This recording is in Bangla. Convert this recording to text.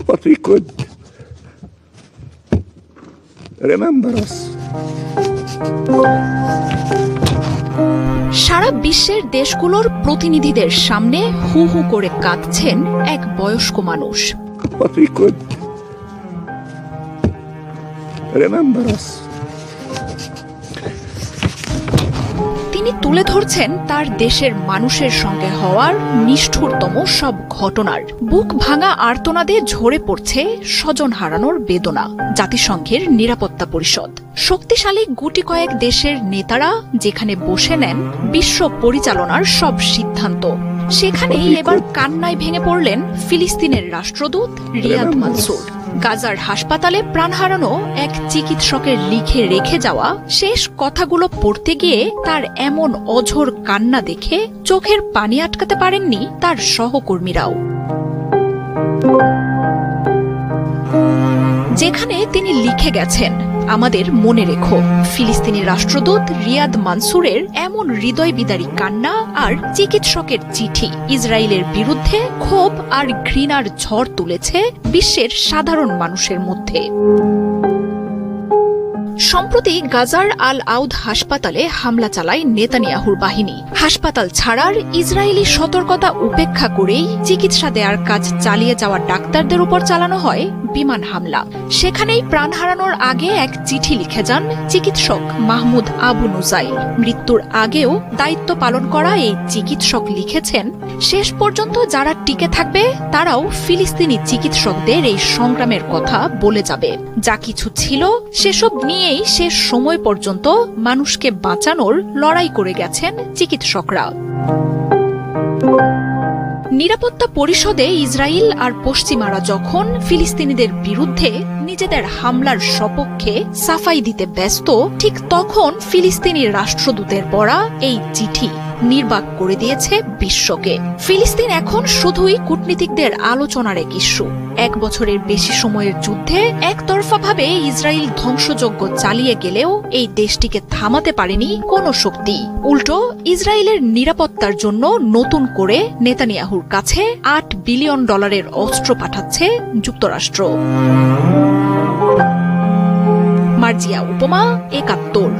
what we could remember us. সারা বিশ্বের দেশগুলোর প্রতিনিধিদের সামনে হু হু করে কাঁদছেন এক বয়স্ক মানুষ। What we could remember us. তিনি তুলে ধরছেন তার দেশের মানুষের সঙ্গে হওয়ার নিষ্ঠুরতম সব ঘটনার। বুক ভাঙা আর্তনাদে ঝরে পড়ছে স্বজন হারানোর বেদনা। জাতিসংঘের নিরাপত্তা পরিষদ, শক্তিশালী গুটি কয়েক দেশের নেতারা যেখানে বসে নেন বিশ্ব পরিচালনার সব সিদ্ধান্ত, সেখানেই এবার কান্নায় ভেঙে পড়লেন ফিলিস্তিনের রাষ্ট্রদূত রিয়াদ মানসুর। গাজার হাসপাতালে প্রাণ হারানো এক চিকিৎসকের লিখে রেখে যাওয়া শেষ কথাগুলো পড়তে গিয়ে তার এমন অঝোর কান্না দেখে চোখের পানি আটকাতে পারেননি তার সহকর্মীরাও। যেখানে তিনি লিখে গেছেন, আমাদের মনে রেখো, ফিলিস্তিনি রাষ্ট্রদূত রিয়াদ মানসুরের এমন হৃদয় বিদারী কান্না আর চিকিৎসকের চিঠি ইসরায়েলের বিরুদ্ধে ক্ষোভ আর ঘৃণার ঝড় তুলেছে বিশ্বের সাধারণ মানুষের মধ্যে। সম্প্রতি গাজার আল আউদ হাসপাতালে হামলা চালায় নেতানিয়াহুর বাহিনী। হাসপাতাল ছাড়ার ইসরায়েলি সতর্কতা উপেক্ষা করেই চিকিৎসা দেওয়ার কাজ চালিয়ে যাওয়া ডাক্তারদের উপর চালানো হয় বিমান হামলা। সেখানেই প্রাণ হারানোর আগে এক চিঠি লিখে যান চিকিৎসক মাহমুদ আবু নুজাইল। মৃত্যুর আগেও দায়িত্ব পালন করা এই চিকিৎসক লিখেছেন, শেষ পর্যন্ত যারা টিকে থাকবে তারাও ফিলিস্তিনি চিকিৎসকদের এই সংগ্রামের কথা বলে যাবে। যা কিছু ছিল সেসব নিয়েই শেষ সময় পর্যন্ত মানুষকে বাঁচানোর লড়াই করে গেছেন চিকিৎসকরা। নিরাপত্তা পরিষদে ইসরায়েল আর পশ্চিমারা যখন ফিলিস্তিনিদের বিরুদ্ধে নিজেদের হামলার সপক্ষে সাফাই দিতে ব্যস্ত, ঠিক তখন ফিলিস্তিনি রাষ্ট্রদূতের পড়া এই চিঠি নির্বাক করে দিয়েছে বিশ্বকে। ফিলিস্তিন এখন শুধুই কূটনীতিকদের আলোচনার এক ইস্যু। 1 বছরের বেশি সময়ের যুদ্ধে একতরফাভাবে ইসরায়েল ধ্বংসযজ্ঞ চালিয়ে গেলেও এই দেশটিকে থামাতে পারেনি কোনো শক্তি। উল্টো ইসরায়েলের নিরাপত্তার জন্য নতুন করে নেতানিয়াহুর কাছে $8 বিলিয়ন অস্ত্র পাঠাচ্ছে যুক্তরাষ্ট্র। মার্জিয়া উপমা, 71।